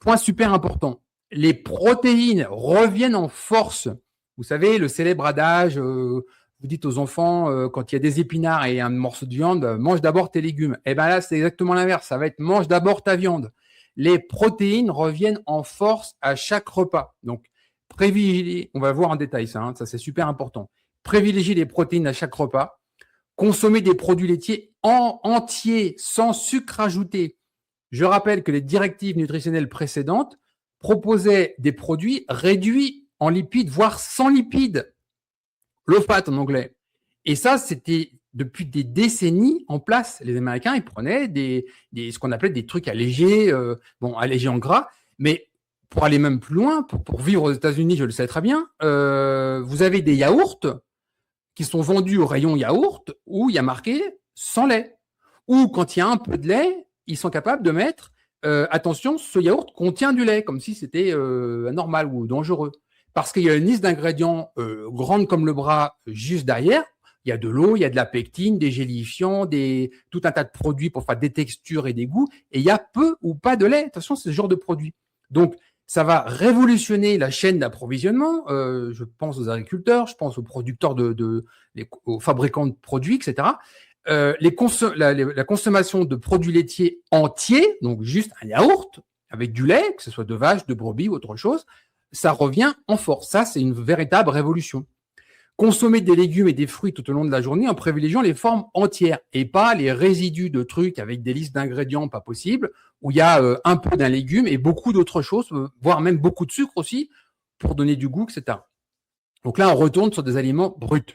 Point super important, les protéines reviennent en force. Vous savez, le célèbre adage, vous dites aux enfants, quand il y a des épinards et un morceau de viande, mange d'abord tes légumes. Et bien là, c'est exactement l'inverse. Ça va être mange d'abord ta viande. Les protéines reviennent en force à chaque repas. Donc, privilégiez, on va voir en détail ça, ça c'est super important. Privilégiez les protéines à chaque repas. Consommez des produits laitiers entiers, sans sucre ajouté. Je rappelle que les directives nutritionnelles précédentes proposaient des produits réduits en lipides, voire sans lipides, low fat en anglais. Et ça, c'était depuis des décennies en place. Les Américains, ils prenaient ce qu'on appelait des trucs allégés, allégés en gras, mais pour aller même plus loin, pour vivre aux États-Unis, je le sais très bien, vous avez des yaourts qui sont vendus au rayon yaourt où il y a marqué sans lait. Ou quand il y a un peu de lait, ils sont capables de mettre attention, ce yaourt contient du lait, comme si c'était anormal ou dangereux. Parce qu'il y a une liste d'ingrédients grande comme le bras juste derrière. Il y a de l'eau, il y a de la pectine, des gélifiants, tout un tas de produits pour faire des textures et des goûts. Et il y a peu ou pas de lait. Attention, c'est ce genre de produit. Donc, ça va révolutionner la chaîne d'approvisionnement. Je pense aux agriculteurs, je pense aux producteurs, aux fabricants de produits, etc. La consommation de produits laitiers entiers, donc juste un yaourt avec du lait, que ce soit de vache, de brebis ou autre chose, ça revient en force. Ça, c'est une véritable révolution. Consommer des légumes et des fruits tout au long de la journée en privilégiant les formes entières et pas les résidus de trucs avec des listes d'ingrédients pas possibles, où il y a un peu d'un légume et beaucoup d'autres choses, voire même beaucoup de sucre aussi, pour donner du goût, etc. Donc là, on retourne sur des aliments bruts.